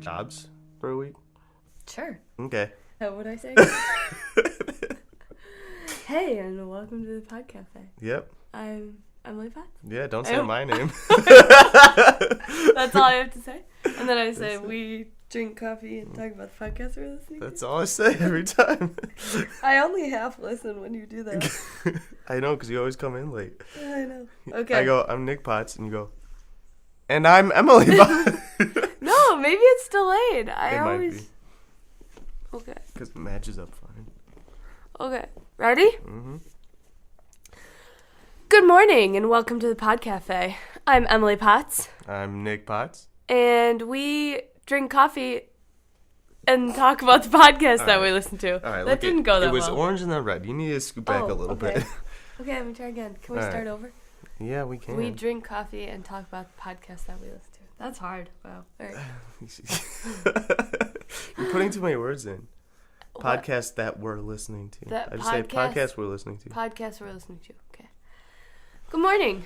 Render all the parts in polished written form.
jobs for a week? Sure. Okay. What would I say? Hey, and welcome to the Pod Cafe. Yep. I'm Emily Potts. Yeah, don't say my name. That's all I have to say. And then I say we drink coffee and talk about the podcast we're listening That's all I say every time. I only half listen when you do that. I know, because you always come in late. Yeah, I know. Okay. I go, I'm Nick Potts, and you go, and I'm Emily Potts. No, maybe it's delayed. It might be. Okay. Because it matches up fine. Okay. Ready? Mm-hmm. Good morning and welcome to the Pod Cafe. I'm Emily Potts. I'm Nick Potts. And we drink coffee and talk about the podcast that we listen to. All right, that didn't go that well. It was orange and then red. You need to scoot back a little bit. Okay, let me try again. Can we start over? Yeah, we can. We drink coffee and talk about the podcast that we listen to. That's hard. Wow. All right. You're putting too many words in. Podcast that we're listening to. I just say podcast we're listening to. Podcast we're listening to. Okay. Good morning.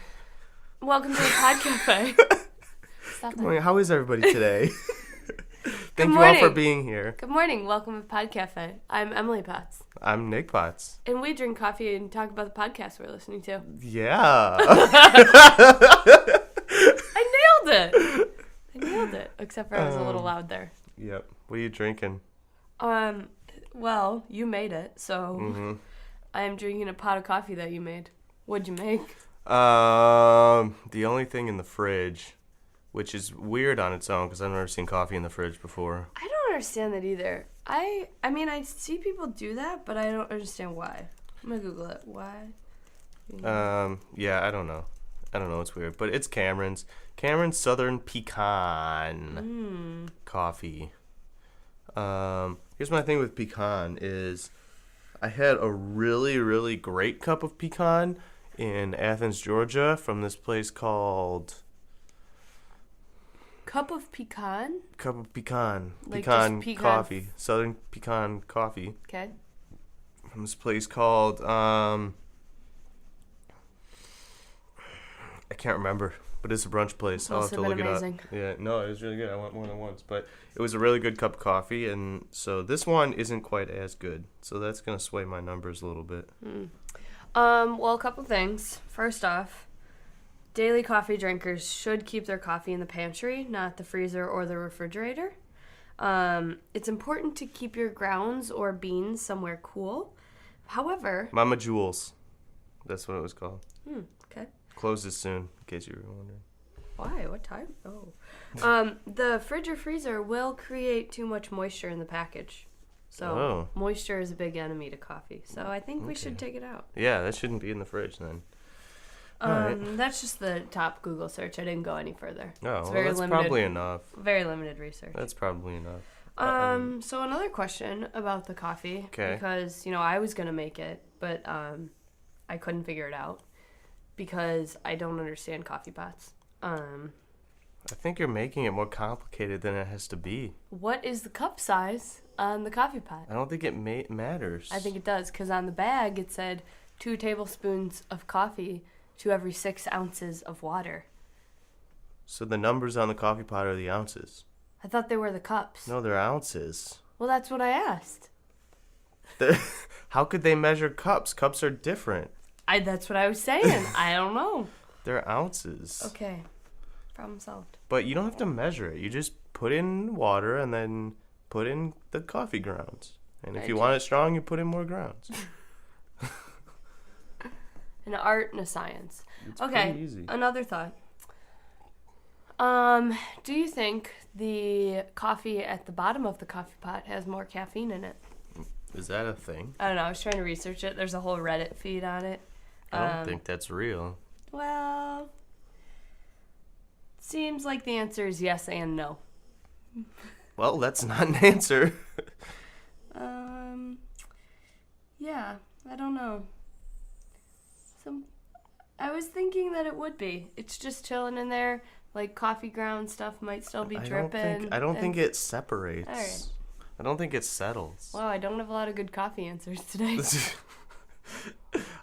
Welcome to the Pod Cafe. Good morning. How is everybody today? Thank you all for being here. Good morning. Welcome to the Pod Cafe. I'm Emily Potts. I'm Nick Potts. And we drink coffee and talk about the podcast we're listening to. Yeah. I nailed it. Except for I was a little loud there. Yep. What are you drinking? Well, you made it, so I am drinking a pot of coffee that you made. What'd you make? The only thing in the fridge, which is weird on its own because I've never seen coffee in the fridge before. I don't understand that either. I mean, I see people do that, but I don't understand why. I'm gonna Google it. Why? Yeah, I don't know. It's weird, but it's Cameron's Southern Pecan coffee. Here's my thing with pecan is I had a really, really great cup of pecan in Athens, Georgia from this place called... Cup of pecan? Cup of pecan. Like pecan pecan coffee. Southern pecan coffee. Okay. From this place called... I can't remember. But it's a brunch place. I'll have to look it up. Yeah, no, it was really good. I went more than once. But it was a really good cup of coffee. And so this one isn't quite as good. So that's going to sway my numbers a little bit. Well, a couple things. First off, daily coffee drinkers should keep their coffee in the pantry, not the freezer or the refrigerator. It's important to keep your grounds or beans somewhere cool. However... Mama Jules. That's what it was called. Okay. Closes soon, in case you were wondering. Why? What time? Oh. The fridge or freezer will create too much moisture in the package. So moisture is a big enemy to coffee. So I think we should take it out. Yeah, that shouldn't be in the fridge then. Right. That's just the top Google search. I didn't go any further. Oh, well, that's probably enough. Very limited research. That's probably enough. So another question about the coffee. Okay. Because, I was going to make it, but I couldn't figure it out. Because I don't understand coffee pots. I think you're making it more complicated than it has to be. What is the cup size on the coffee pot? I don't think it matters. I think it does, because on the bag it said 2 tablespoons of coffee to every 6 ounces of water. So the numbers on the coffee pot are the ounces. I thought they were the cups. No, they're ounces. Well, that's what I asked. How could they measure cups? Cups are different. That's what I was saying. I don't know. They're ounces. Okay. Problem solved. But you don't have to measure it. You just put in water and then put in the coffee grounds. And if you want it strong, you put in more grounds. An art and a science. It's pretty easy. Another thought. Do you think the coffee at the bottom of the coffee pot has more caffeine in it? Is that a thing? I don't know. I was trying to research it. There's a whole Reddit feed on it. I don't think that's real. Well, seems like the answer is yes and no. Well, that's not an answer. Yeah, I don't know. I was thinking that it would be. It's just chilling in there. Like coffee ground stuff might still be dripping. I don't think it separates. All right. I don't think it settles. Wow, I don't have a lot of good coffee answers today.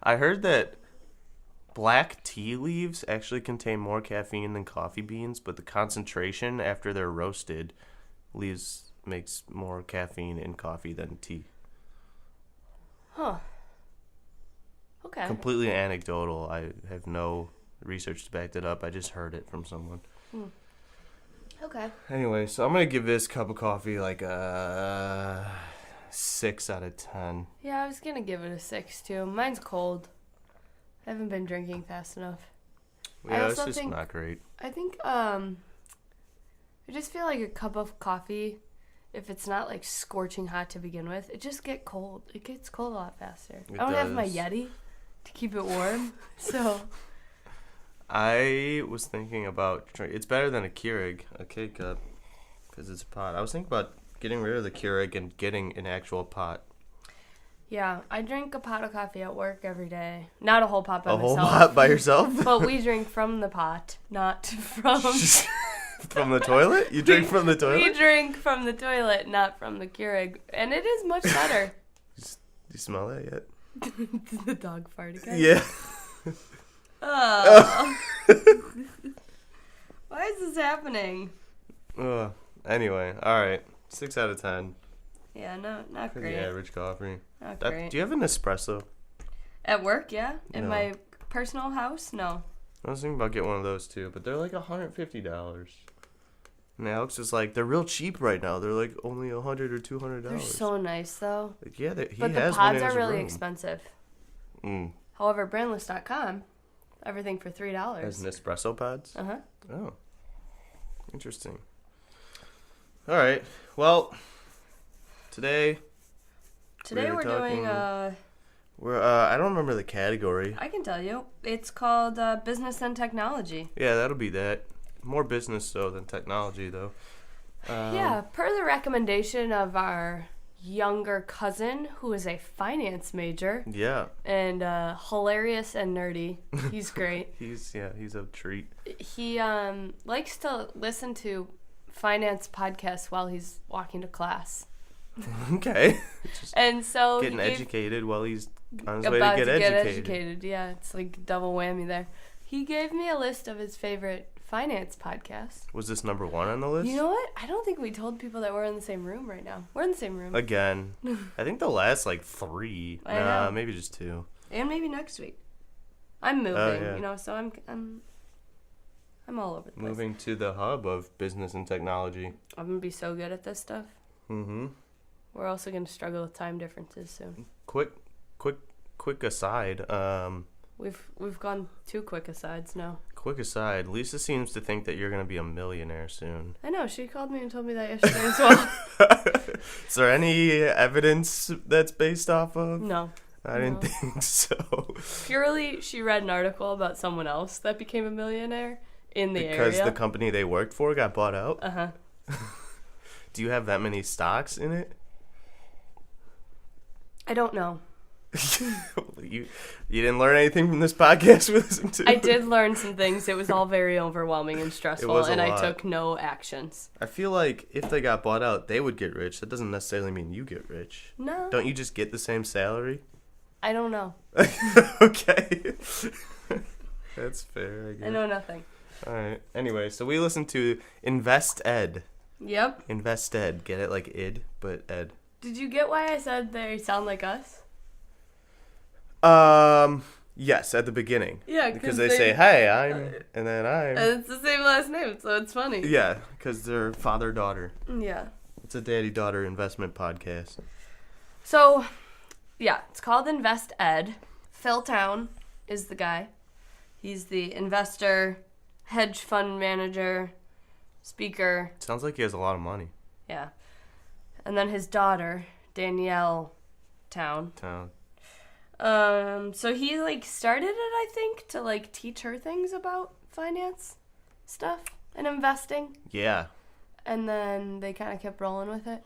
I heard that black tea leaves actually contain more caffeine than coffee beans, but the concentration after they're roasted makes more caffeine in coffee than tea. Huh. Okay. Completely anecdotal. I have no research to back that up. I just heard it from someone. Okay. Anyway, so I'm going to give this cup of coffee like a 6 out of 10. Yeah, I was going to give it a 6 too. Mine's cold. I haven't been drinking fast enough. Yeah, it's just not great. I think I just feel like a cup of coffee, if it's not like scorching hot to begin with, it just gets cold. It gets cold a lot faster. I don't have my Yeti to keep it warm, so... I was thinking about... It's better than a Keurig, a K-Cup, because it's a pot. I was thinking about getting rid of the Keurig and getting an actual pot. Yeah, I drink a pot of coffee at work every day. Not a whole pot by myself. A whole pot by yourself? But we drink from the pot, not from... From the toilet? You drink from the toilet? We drink from the toilet, not from the Keurig. And it is much better. You smell that yet? The dog fart again? Yeah. Oh. Why is this happening? Anyway, alright. 6 out of 10. Yeah, not Pretty great. average coffee. Not great. Do you have an espresso? At work, yeah. In No. my personal house, no. I was thinking about getting one of those too, but they're like $150. And Alex is like, they're real cheap right now. They're like only $100 or $200. They're so nice, though. Like, yeah, he but has the one pods in are his really room. expensive. Mm. However, brandless.com, everything for $3. Has Nespresso pods? Uh-huh. Oh. Interesting. All right. Well, today we're doing I don't remember the category. I can tell you. It's called Business and Technology. Yeah, that'll be that. More business so than technology though. Yeah, per the recommendation of our younger cousin who is a finance major. Yeah. And hilarious and nerdy. He's great. He's a treat. He likes to listen to finance podcasts while he's walking to class. Okay. And so getting educated while he's on his way to get educated. Yeah, it's like double whammy there. He gave me a list of his favorite finance podcasts. Was this number 1 on the list? You know what? I don't think we told people that we're in the same room right now. We're in the same room. Again. I think the last 3. Nah, maybe just 2. And maybe next week. I'm moving, so I'm all over the place. Moving to the hub of business and technology. I'm going to be so good at this stuff. Mm-hmm. We're also going to struggle with time differences soon. Quick aside. We've gone 2 quick asides now. Quick aside. Lisa seems to think that you're going to be a millionaire soon. I know. She called me and told me that yesterday as well. Is there any evidence that's based off of? No. I didn't think so. Purely, she read an article about someone else that became a millionaire in the area. Because the company they worked for got bought out? Uh-huh. Do you have that many stocks in it? I don't know. You didn't learn anything from this podcast we listened to? I did learn some things. It was all very overwhelming and stressful, and I took no actions. I feel like if they got bought out, they would get rich. That doesn't necessarily mean you get rich. No. Don't you just get the same salary? I don't know. Okay. That's fair, I guess. I know nothing. All right. Anyway, so we listened to InvestED. Yep. InvestED. Get it like id, but ed. Did you get why I said they sound like us? Yes, at the beginning. Yeah, because they say, "Hey, I'm," and then I'm. And it's the same last name, so it's funny. Yeah, because they're father-daughter. Yeah. It's a daddy-daughter investment podcast. So, yeah, it's called InvestED. Phil Town is the guy. He's the investor, hedge fund manager, speaker. Sounds like he has a lot of money. Yeah. And then his daughter, Danielle Town. So he started it, I think, to teach her things about finance stuff and investing. Yeah. And then they kind of kept rolling with it.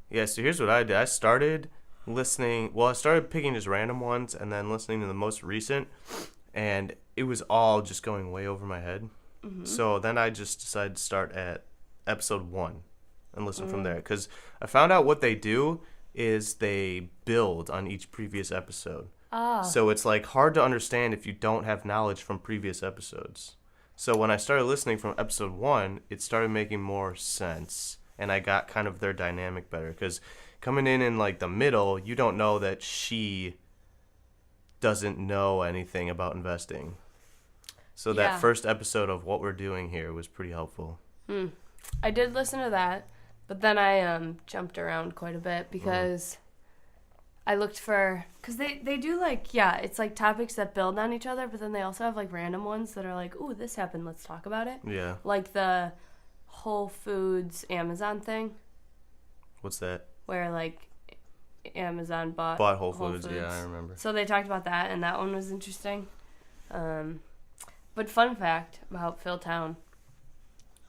Yeah, so here's what I did. I started listening. Well, I started picking just random ones and then listening to the most recent, and it was all just going way over my head. Mm-hmm. So then I just decided to start at episode 1 and listen from there, because I found out what they do is they build on each previous episode. So it's hard to understand if you don't have knowledge from previous episodes. So when I started listening from episode 1, it started making more sense. and I got kind of their dynamic better. Because coming in like the middle, you don't know that she doesn't know anything about investing. So that first episode of What We're Doing Here was pretty helpful. I did listen to that, but then I jumped around quite a bit because I looked for, because they do like, it's like topics that build on each other, but then they also have like random ones that are like, ooh, this happened, let's talk about it. Yeah. Like the Whole Foods Amazon thing. What's that? Where like Amazon bought Whole Foods. Yeah, I remember. So they talked about that, and that one was interesting. But fun fact about Phil Town,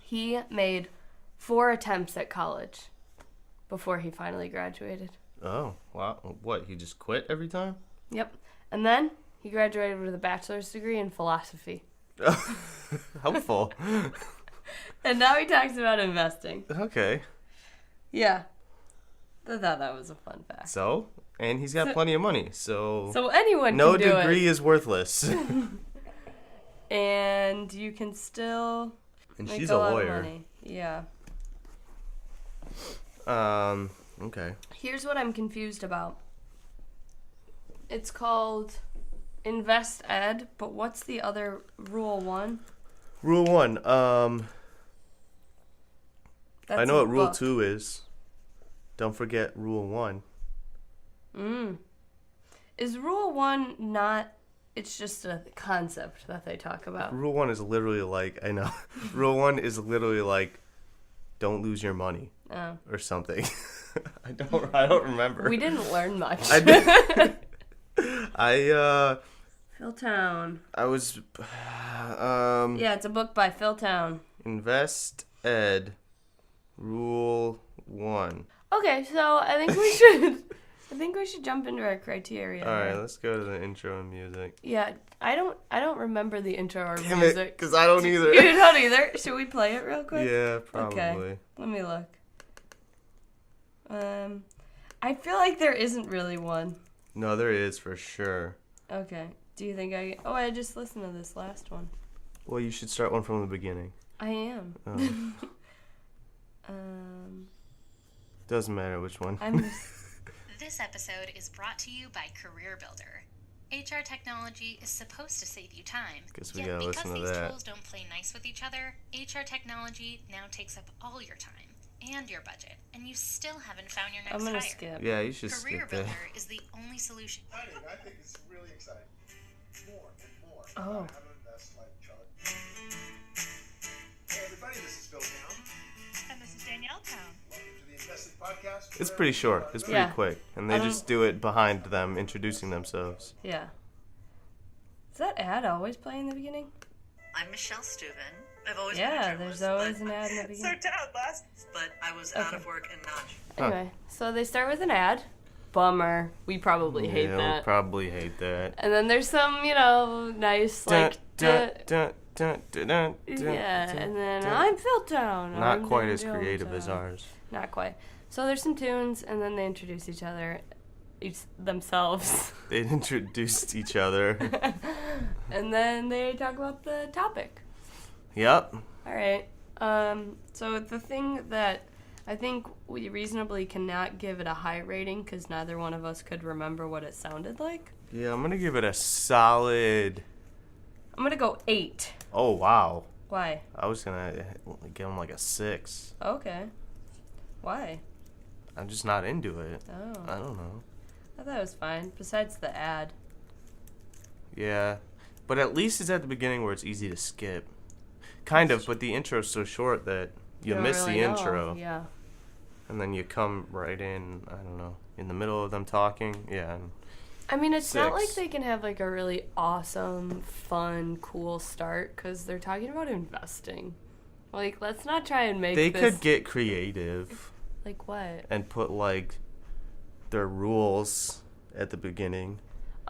he made 4 attempts at college before he finally graduated. Oh, wow. What, he just quit every time? Yep. And then he graduated with a bachelor's degree in philosophy. Helpful. And now he talks about investing. Okay. Yeah. I thought that was a fun fact. So, and he's got plenty of money, so anyone no can do it. No degree is worthless. And you can still make she's a lot lawyer. of money. Yeah. Okay. Here's what I'm confused about. It's called InvestED, but what's the other Rule 1? Rule 1. That's I know what Rule book. 2 is. Don't forget Rule 1. Is Rule 1 not... It's just a concept that they talk about. Rule 1 is literally like... I know. Rule 1 is literally like, don't lose your money. Oh. Or something. I don't remember. We didn't learn much. I did. Phil Town. I was... yeah, it's a book by Phil Town. InvestED. Rule 1. Okay, so I think we should jump into our criteria. All right, let's go to the intro and music. Yeah, I don't remember the intro or Damn music. because I don't either. You don't either. Should we play it real quick? Yeah, probably. Okay, let me look. I feel like there isn't really one. No, there is for sure. Okay. Do you think I just listened to this last one. Well, you should start one from the beginning. I am. Oh. Doesn't matter which one. This episode is brought to you by Career Builder. HR technology is supposed to save you time. Guess we gotta listen to that. Because these tools don't play nice with each other, HR technology now takes up all your time and your budget, and you still haven't found your next I'm gonna hire. skip. Yeah, you should Career skip that. Builder is the only solution. I think it's really exciting. More and more. Oh. I have an InvestED chart. Hey everybody, this is Phil Town. And this is Danielle Town. Welcome to the InvestED podcast. It's pretty short. It's pretty Yeah. quick. And they just do it behind them introducing themselves. Yeah. Is that ad always play in the beginning? I'm Michelle Steuben. I've always Yeah, been a there's journalist, always an ad in the So beginning. Dad last. but I was out of work and not. Anyway, so they start with an ad. Bummer. We probably hate yeah, that. we'll probably hate that. And then there's some, nice, like... yeah, yeah, and then I'm Phil Town. Not I'm quite Dan as creative Jones. as ours. Not quite. So there's some tunes, and then they introduce each other, themselves. They introduced each other. And then they talk about the topic. Yep. All right. So the thing that I think we reasonably cannot give it a high rating because neither one of us could remember what it sounded like. Yeah, I'm going to give it a solid... I'm going to go 8. Oh, wow. Why? I was going to give him like a 6. Okay. Why? I'm just not into it. Oh. I don't know. I thought it was fine, besides the ad. Yeah. But at least it's at the beginning where it's easy to skip. Kind of, but the intro's so short that you don't miss really the know. intro. Yeah. And then you come right in, I don't know, in the middle of them talking. Yeah. And I mean, it's not 6. like they can have like a really awesome, fun, cool start because they're talking about investing. Like, let's not try and make they this... could get creative Like what? and put like their rules at the beginning.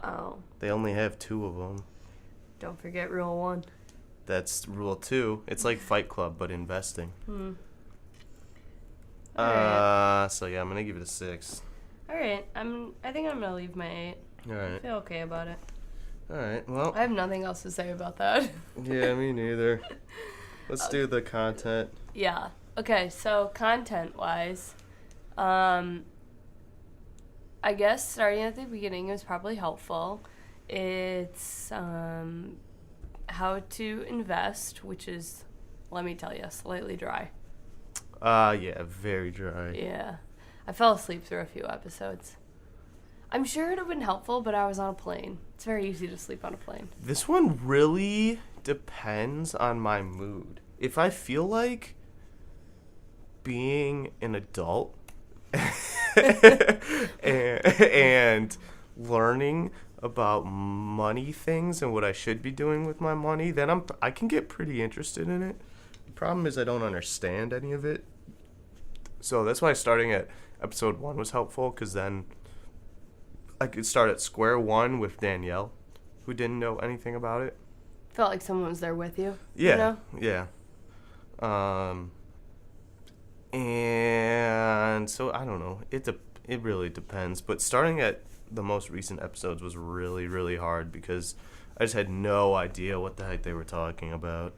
Oh. They only have 2 of them. Don't forget Rule 1. That's rule 2. It's like Fight Club, but investing. Alright. So yeah, I'm gonna give it a 6. Alright. I think I'm gonna leave my 8. All I right. feel okay about it. All right. Well. I have nothing else to say about that. Yeah, me neither. Let's do the content. Yeah. Okay, so content-wise, I guess starting at the beginning is probably helpful. It's how to invest, which is, let me tell you, slightly dry. Yeah, very dry. Yeah. I fell asleep through a few episodes. I'm sure it would have been helpful, but I was on a plane. It's very easy to sleep on a plane. This one really depends on my mood. If I feel like being an adult and learning about money things and what I should be doing with my money, then I can get pretty interested in it. The problem is I don't understand any of it. So that's why starting at episode 1 was helpful, because then I could start at square one with Danielle, who didn't know anything about it. Felt like someone was there with you. Yeah, you know? yeah. And so I don't know. It really depends. But starting at the most recent episodes was really, really hard because I just had no idea what the heck they were talking about.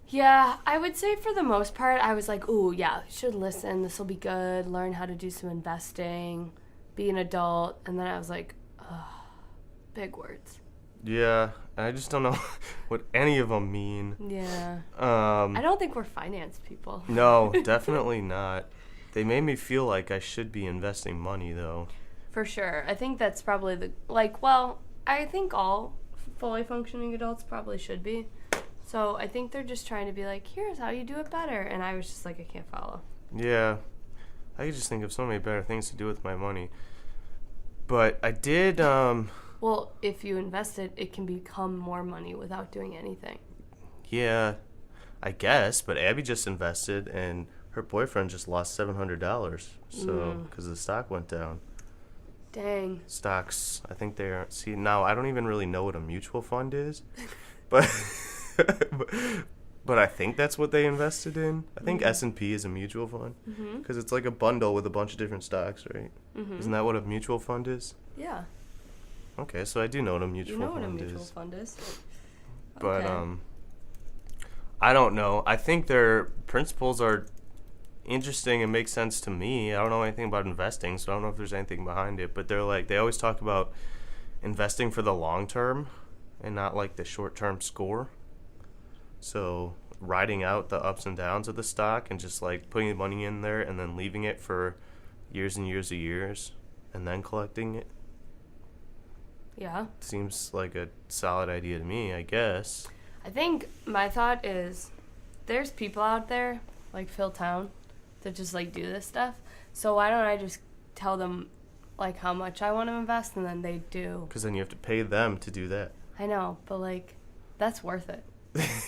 Yeah, I would say for the most part, I was like, ooh, yeah, you should listen. This will be good. Learn how to do some investing. Be an adult. And then I was like, ugh, big words. Yeah, I just don't know what any of them mean. Yeah. I don't think we're finance people. No, definitely not. They made me feel like I should be investing money, though. For sure. I think that's probably I think all fully functioning adults probably should be. So I think they're just trying to be like, here's how you do it better. And I was just like, I can't follow. Yeah. I could just think of so many better things to do with my money. But I did, Well, if you invest it, it can become more money without doing anything. Yeah, I guess. But Abby just invested, and her boyfriend just lost $700. So, because the stock went down. Dang. Stocks, I think they're... See, now I don't even really know what a mutual fund is. But... But I think that's what they invested in. I think S&P is a mutual fund. Because it's like a bundle with a bunch of different stocks, right? Isn't that what a mutual fund is? Yeah. Okay, so I do know what a mutual fund is. You know what a mutual fund is. But, okay. I don't know. I think their principles are interesting and make sense to me. I don't know anything about investing, so I don't know if there's anything behind it. But they're like, they always talk about investing for the long term and not like the short term score. So riding out the ups and downs of the stock and just like putting money in there and then leaving it for years and years and years and then collecting it. Yeah. Seems like a solid idea to me, I guess. I think my thought is there's people out there like Phil Town that just like do this stuff. So why don't I just tell them like how much I want to invest and then they do. Because then you have to pay them to do that. I know, but like that's worth it.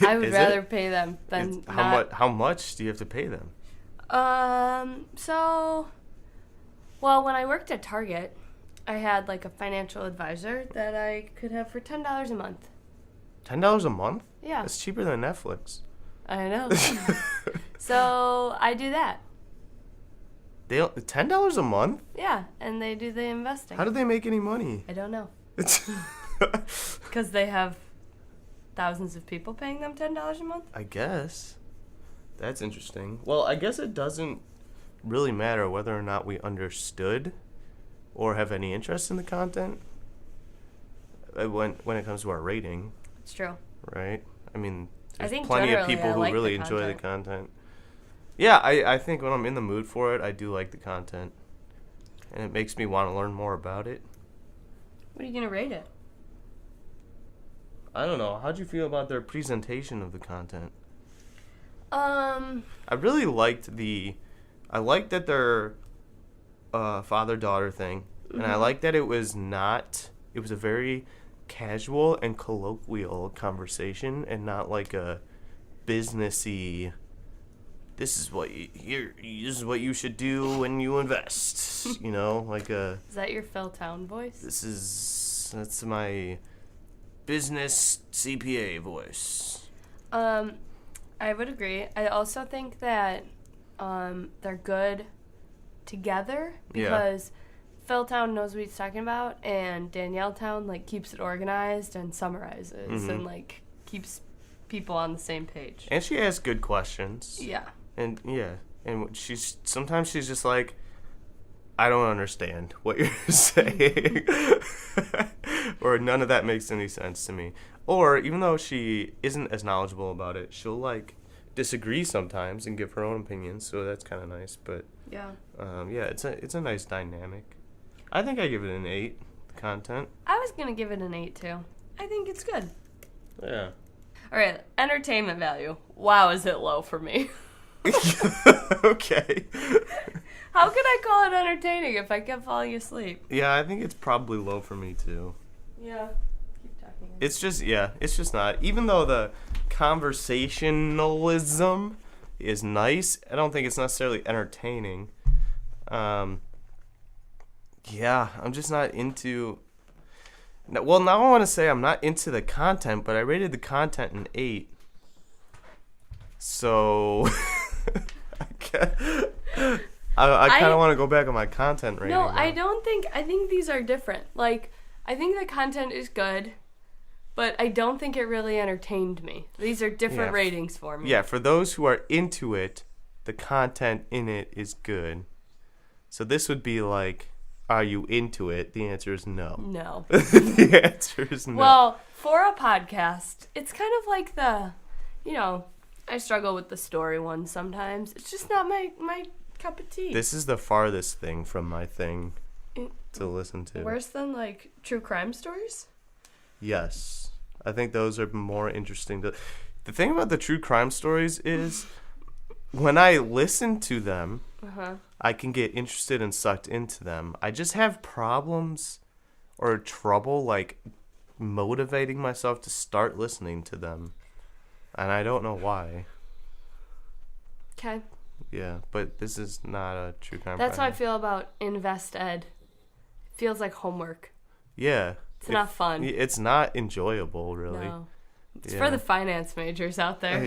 I would rather pay them than how much do you have to pay them? Well, when I worked at Target, I had like a financial advisor that I could have for $10 a month. $10 a month? Yeah. That's cheaper than Netflix. I know. So I do that. They $10 a month? Yeah, and they do the investing. How do they make any money? I don't know. Because they have thousands of people paying them $10 a month? I guess. That's interesting. Well, I guess it doesn't really matter whether or not we understood or have any interest in the content when it comes to our rating. It's true. Right? I mean, there's I think plenty of people who really enjoy the content. Yeah, I think when I'm in the mood for it, I do like the content. And it makes me want to learn more about it. What are you going to rate it? I don't know. How'd you feel about their presentation of the content? I really liked I liked that their father-daughter thing. And I liked that it was a very casual and colloquial conversation and not like a businessy, this is what you should do when you invest, you know, like a... Is that your Phil Town voice? That's my business CPA voice. I would agree. I also think that they're good together because Phil Town knows what he's talking about and Danielle Town like keeps it organized and summarizes and like keeps people on the same page. And she asks good questions. Yeah. And sometimes she's just like, I don't understand what you're saying. Or none of that makes any sense to me. Or even though she isn't as knowledgeable about it, she'll like disagree sometimes and give her own opinions. So that's kind of nice. But yeah, it's a nice dynamic. I think I give it an 8. The content. I was gonna give it an 8 too. I think it's good. Yeah. All right, entertainment value. Wow, is it low for me? Okay. How could I call it entertaining if I kept falling asleep? Yeah, I think it's probably low for me too. Yeah. Keep talking. It's just not. Even though the conversationalism is nice, I don't think it's necessarily entertaining. I'm just not into... Well, now I want to say I'm not into the content, but I rated the content an 8. So... I kind of want to go back on my content rating. No, I don't think... I think these are different. Like, I think the content is good, but I don't think it really entertained me. These are different ratings for me. Yeah, for those who are into it, the content in it is good. So this would be like, are you into it? The answer is no. No. The answer is no. Well, for a podcast, it's kind of like I struggle with the story one sometimes. It's just not my cup of tea. This is the farthest thing from my thing to listen to. Worse than, like, true crime stories? Yes. I think those are more interesting. The thing about the true crime stories is when I listen to them, I can get interested and sucked into them. I just have problems or trouble, like, motivating myself to start listening to them. And I don't know why. Okay. Yeah, but this is not a true crime. That's how I feel about InvestED. It feels like homework. Yeah. It's not fun. It's not enjoyable, really. No. It's for the finance majors out there.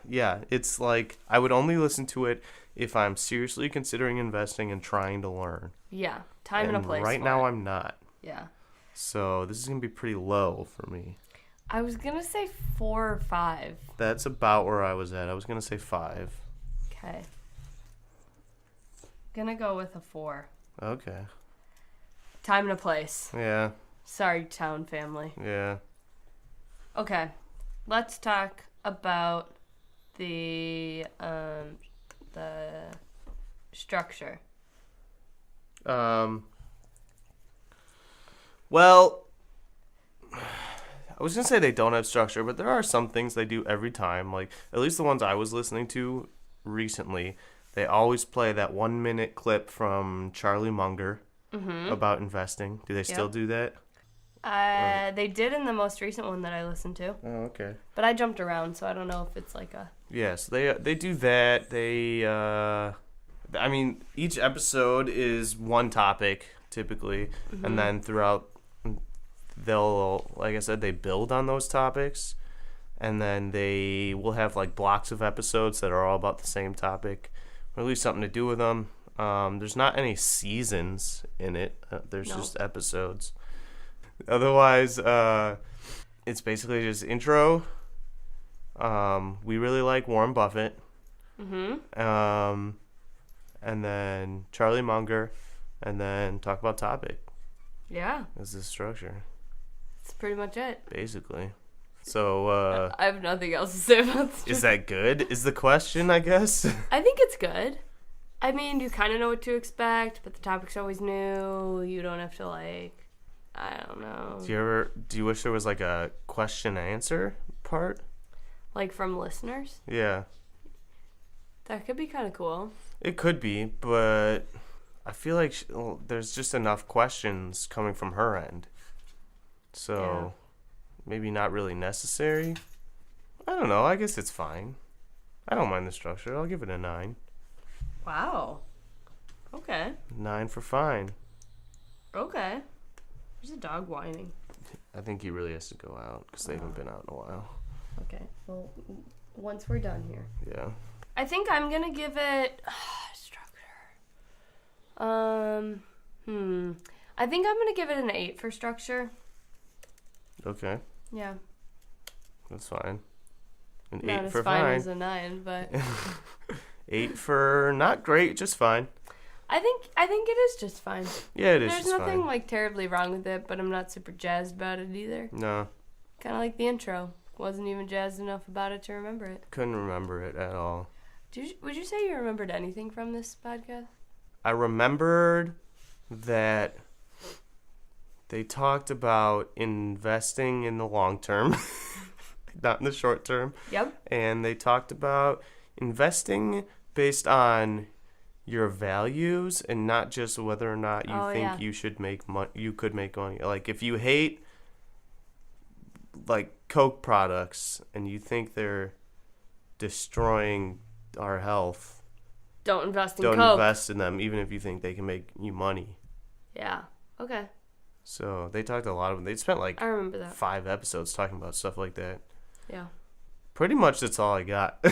Yeah, it's like I would only listen to it if I'm seriously considering investing and trying to learn. Yeah, time and a place. Right now, I'm not. Yeah. So this is going to be pretty low for me. I was going to say 4 or 5. That's about where I was at. I was going to say 5. Okay. Gonna go with a 4. Okay. Time and a place. Yeah. Sorry, town family. Yeah. Okay. Let's talk about the structure. Well, I was going to say they don't have structure, but there are some things they do every time. Like, at least the ones I was listening to recently, they always play that 1-minute clip from Charlie Munger about investing. Do they still do that? They did in the most recent one that I listened to. Oh, okay. But I jumped around, so I don't know if it's like a... Yes, they do that. They, I mean, each episode is one topic, typically, and then throughout... They'll, like I said, they build on those topics, and then they will have like blocks of episodes that are all about the same topic, or at least something to do with them. There's not any seasons in it. There's just episodes. Otherwise, it's basically just intro. We really like Warren Buffett. And then Charlie Munger, and then talk about topic. Yeah. Is the structure. That's pretty much it. Basically. So, I have nothing else to say about this. Is that good? Is the question, I guess? I think it's good. I mean, you kind of know what to expect, but the topic's always new. You don't have to, like, I don't know. Do you wish there was, like, a question-answer part? Like, from listeners? Yeah. That could be kind of cool. It could be, but I feel like there's just enough questions coming from her end. So, maybe not really necessary. I don't know. I guess it's fine. I don't mind the structure. I'll give it a 9. Wow. Okay. 9 for fine. Okay. There's a dog whining. I think he really has to go out because they haven't been out in a while. Okay. Well, once we're done here. Yeah. I think I'm going to give it... structure. I think I'm going to give it an 8 for structure. Okay. Yeah. That's fine. An Not 8 as for fine fine. as a 9, but 8 for not great, just fine. I think it is just fine. Yeah, it is There's just nothing fine. like terribly wrong with it, but I'm not super jazzed about it either. No, Kind of like the intro. Wasn't even jazzed enough about it to remember it. couldn't remember it at all. Would you say you remembered anything from this podcast? I remembered that they talked about investing in the long term, not in the short term. Yep. And they talked about investing based on your values and not just whether or not you think you should make money. You could make money. Like if you hate like Coke products and you think they're destroying our health, Don't invest in don't Coke. invest in them, even if you think they can make you money. Yeah. Okay. So they talked a lot of them. They spent like I remember that. 5 episodes talking about stuff like that. Yeah. Pretty much that's all I got.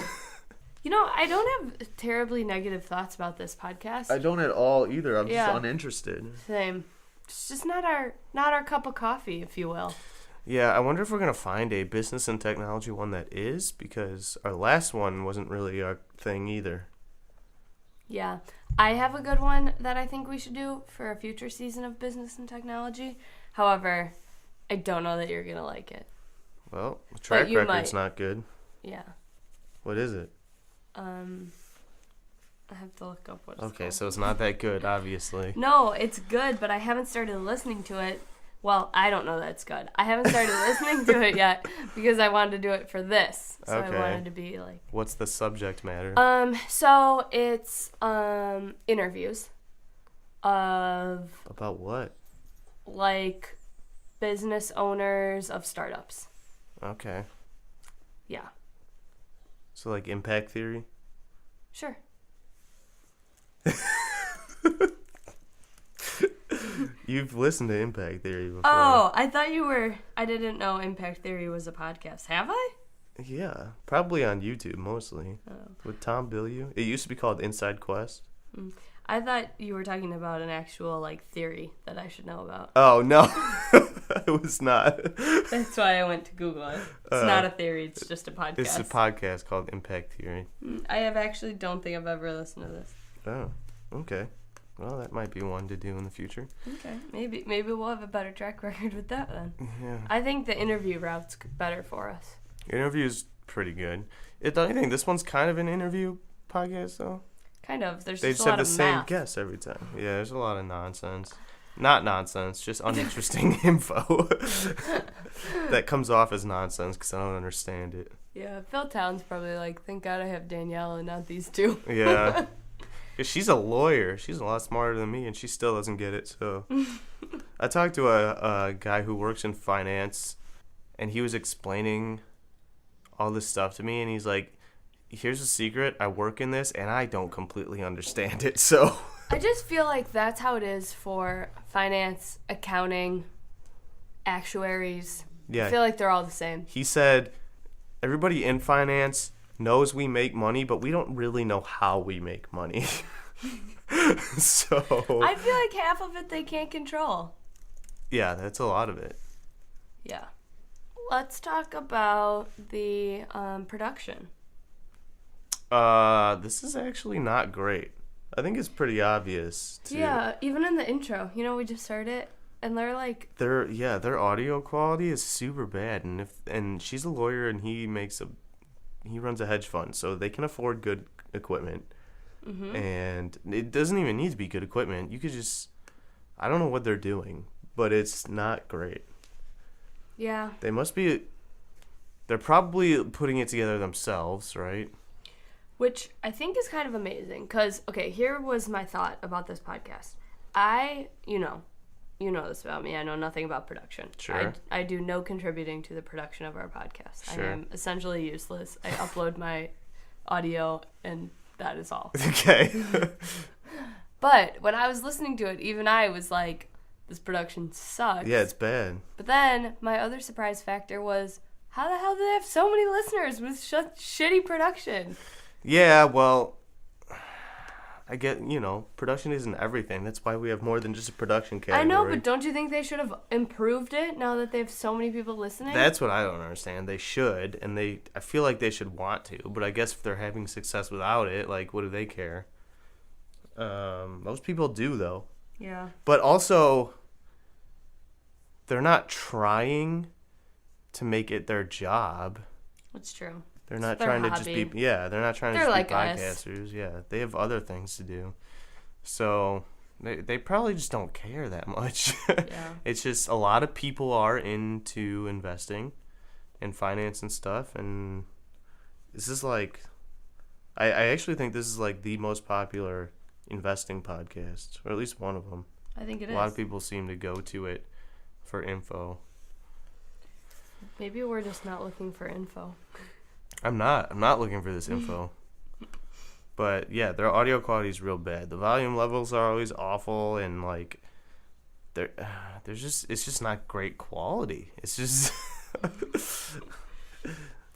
You know, I don't have terribly negative thoughts about this podcast. I don't at all either. I'm Yeah. just uninterested. Same. It's just not our cup of coffee, if you will. Yeah, I wonder if we're going to find a business and technology one that is, because our last one wasn't really our thing either. Yeah. I have a good one that I think we should do for a future season of business and technology. However, I don't know that you're going to like it. Well, the track you record's might. not good. Yeah. What is it? I have to look up what it's Okay, called. so it's not that good, obviously. No, it's good, but I haven't started listening to it. Well, I don't know that it's good. I haven't started listening to it yet because I wanted to do it for this. So Okay. I wanted to be like... What's the subject matter? So it's interviews of About what? like business owners of startups. Okay. Yeah. So like impact theory? Sure. You've listened to impact theory before. Oh, I thought you were... I didn't know Impact Theory was a podcast. Have I? Yeah, probably on YouTube mostly. Oh. With Tom Bilyeu. It used to be called Inside Quest. I thought you were talking about an actual like theory that I should know about. Oh, no. It was not. That's why I went to Google it. It's not a theory, it's just a podcast. It's a podcast called Impact Theory. I actually don't think I've ever listened to this. Oh, okay. Well, that might be one to do in the future. Okay, maybe we'll have a better track record with that then. Yeah. I think the interview route's better for us. Interview's pretty good. Don't you think this one's kind of an interview podcast, though? Kind of. There's They just just a have lot the of same math. guests every time. Yeah, there's a lot of nonsense. Not nonsense, just uninteresting info that comes off as nonsense because I don't understand it. Yeah, Phil Town's probably like, thank God I have Danielle and not these two. Yeah. 'Cause she's a lawyer. She's a lot smarter than me, and she still doesn't get it. So I talked to a guy who works in finance, and he was explaining all this stuff to me, and he's like, here's a secret. I work in this, and I don't completely understand it. So I just feel like that's how it is for finance, accounting, actuaries. yeah, I feel like they're all the same. he said everybody in finance knows we make money, but we don't really know how we make money. So I feel like half of it they can't control. yeah, that's a lot of it. Yeah. Let's talk about the production. This is actually not great. I think it's pretty obvious too. Yeah, even in the intro. You know, we just heard it, and they're like... Their audio quality is super bad, and she's a lawyer, and he runs a hedge fund, so they can afford good equipment. Mm-hmm. And it doesn't even need to be good equipment. You could just, I don't know what they're doing, but it's not great. Yeah. They're probably putting it together themselves, right? Which I think is kind of amazing, because, okay, here was my thought about this podcast. You know this about me. I know nothing about production. Sure. I do no contributing to the production of our podcast. Sure. I am essentially useless. I upload my audio, and that is all. Okay. But when I was listening to it, even I was like, this production sucks. Yeah, it's bad. But then my other surprise factor was, how the hell do they have so many listeners with such shitty production? Yeah, well, I get, production isn't everything. That's why we have more than just a production category. I know, but don't you think they should have improved it now that they have so many people listening? That's what I don't understand. They should, and I feel like they should want to, but I guess if they're having success without it, like, what do they care? Most people do, though. Yeah. But also, they're not trying to make it their job. That's true. They're not trying to just be, they're not trying to just like be podcasters. Us. Yeah, they have other things to do. So they probably just don't care that much. Yeah. It's just a lot of people are into investing and finance and stuff. And this is like, I actually think this is like the most popular investing podcast, or at least one of them. I think it is. A lot of people seem to go to it for info. Maybe we're just not looking for info. I'm not looking for this info. But yeah, their audio quality is real bad. The volume levels are always awful, and like it's just not great quality. It's just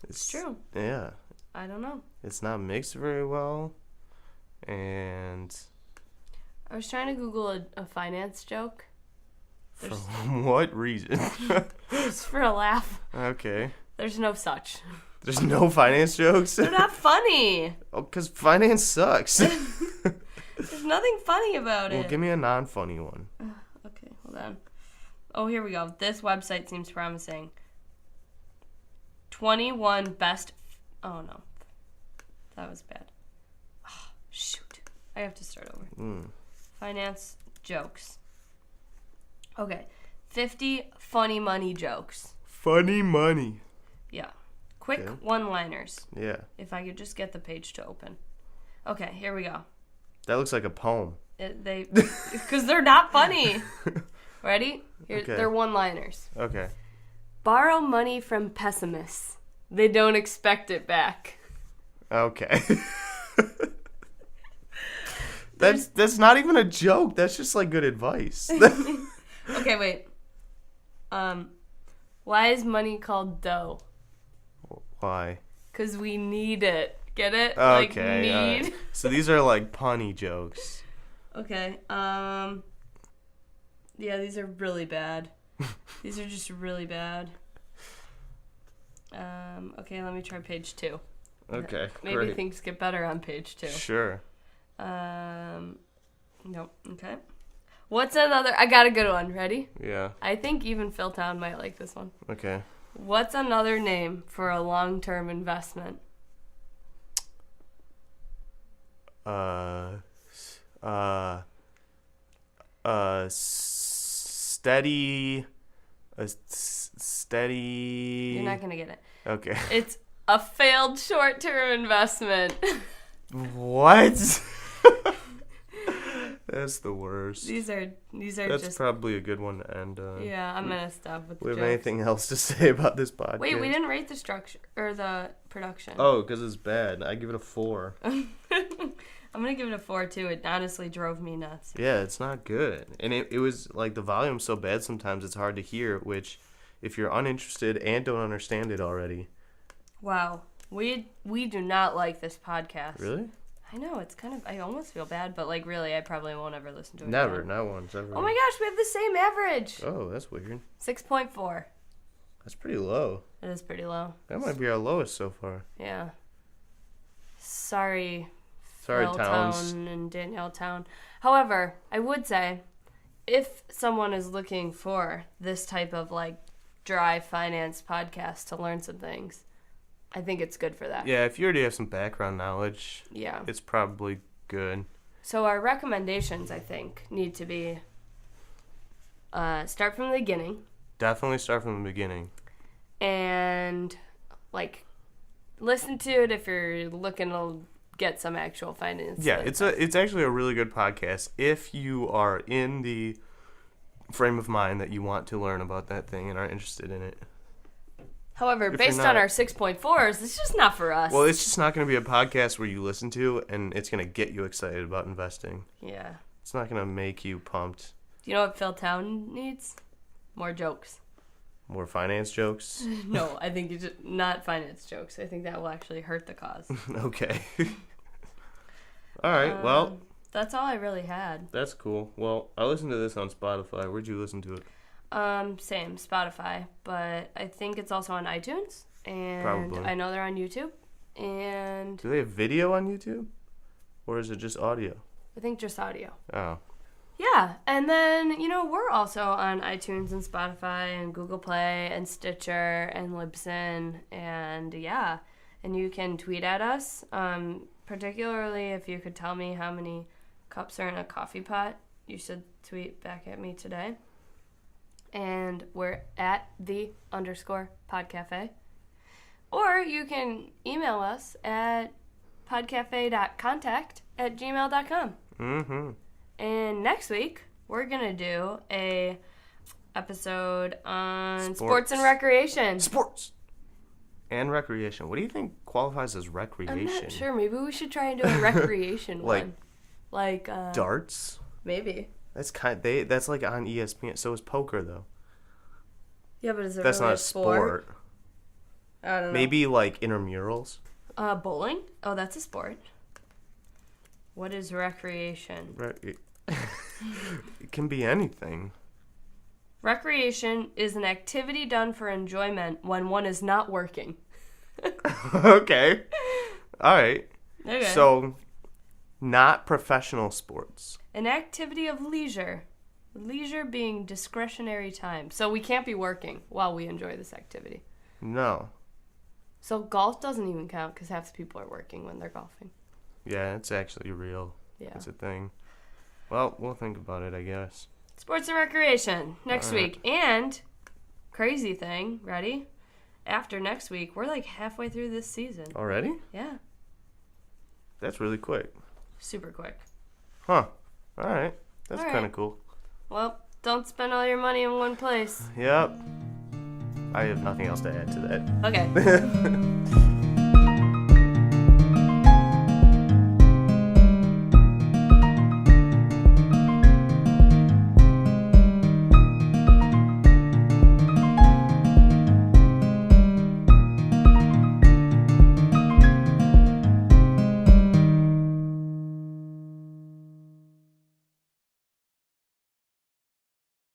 it's true. Yeah. I don't know. It's not mixed very well, and I was trying to Google a finance joke. For what reason? Just for a laugh. Okay. There's no such. There's no finance jokes? They're not funny. Oh, because finance sucks. There's nothing funny about it. Well, give me a non-funny one. Okay, hold on. Oh, here we go. This website seems promising. 21 best... Oh, no. That was bad. Oh, shoot. I have to start over. Finance jokes. Okay. 50 funny money jokes. Funny money. Yeah. Quick Okay. one-liners. Yeah. If I could just get the page to open. Okay, here we go. That looks like a poem. Because they're not funny. Ready? Here, Okay. they're one-liners. Okay. Borrow money from pessimists. They don't expect it back. Okay. That's not even a joke. That's just like good advice. Okay, wait. Why is money called dough? Why? 'Cause we need it. Get it? Okay. Like need. Right. So these are like punny jokes. Okay. Yeah, these are really bad. These are just really bad. Okay, let me try page 2. Okay. Maybe great. things get better on page 2. Sure. Nope. Okay. What's another? I got a good one. Ready? Yeah. I think even Philtown might like this one. Okay. What's another name for a long-term investment? Steady. Steady. You're not gonna get it. Okay. It's a failed short-term investment. What? That's the worst. These are That's just. probably a good one to end on. Yeah, I'm gonna stop with the We have jokes. anything else to say about this podcast? Wait, we didn't rate the structure or the production. Oh, because it's bad. I give it a 4. I'm gonna give it a 4 too. It honestly drove me nuts. Yeah, it's not good. And it was like the volume's so bad sometimes it's hard to hear, which if you're uninterested and don't understand it already. Wow, we do not like this podcast. Really? I know, it's kind of, I almost feel bad, but like really, I probably won't ever listen to it Never, again. not once, ever. Oh my gosh, we have the same average. Oh, that's weird. 6.4. That's pretty low. It is pretty low. That might be our lowest so far. Yeah. Sorry, Towns. Town and Danielle Town. However, I would say, if someone is looking for this type of like dry finance podcast to learn some things, I think it's good for that. Yeah, if you already have some background knowledge, Yeah. it's probably good. So our recommendations, I think, need to be start from the beginning Definitely start from the beginning. and like listen to it if you're looking to get some actual finance. Yeah, it's actually a really good podcast if you are in the frame of mind that you want to learn about that thing and are interested in it. However, If based you're on not- our 6.4s, it's just not for us. Well, it's just not going to be a podcast where you listen to and it's going to get you excited about investing. Yeah. It's not going to make you pumped. Do you know what Phil Town needs? More jokes. More finance jokes? No, I think it's just not finance jokes. I think that will actually hurt the cause. Okay. All right, well, That's all I really had. That's cool. Well, I listened to this on Spotify. Where'd you listen to it? Same, Spotify, but I think it's also on iTunes, and Probably. I know they're on YouTube, and Do they have video on YouTube? Or is it just audio? I think just audio. Oh. Yeah, and then, we're also on iTunes and Spotify and Google Play and Stitcher and Libsyn, and yeah, and you can tweet at us, particularly if you could tell me how many cups are in a coffee pot. You should tweet back at me today. And we're at _podcafe. Or you can email us at podcafe.contact@gmail.com. Mm-hmm. And next week, we're going to do a episode on sports and recreation. Sports! And recreation. What do you think qualifies as recreation? I'm not sure. Maybe we should try and do a recreation one. Like darts? Maybe. That's that's like on ESPN. So is poker though. Yeah, but is it That's really not a sport? I don't know. Maybe like intramurals. Bowling? Oh, that's a sport. What is recreation? It can be anything. Recreation is an activity done for enjoyment when one is not working. Okay. All right. Okay. So, not professional sports. An activity of leisure. Leisure being discretionary time. So we can't be working while we enjoy this activity. No. So golf doesn't even count because half the people are working when they're golfing. Yeah, it's actually real. Yeah. It's a thing. Well, we'll think about it, I guess. Sports and recreation next week. And, crazy thing, ready? After next week, we're like halfway through this season. Already? Yeah. That's really quick. Super quick. Huh. All right. That's All right. kind of cool. Well, don't spend all your money in one place. Yep. I have nothing else to add to that. Okay.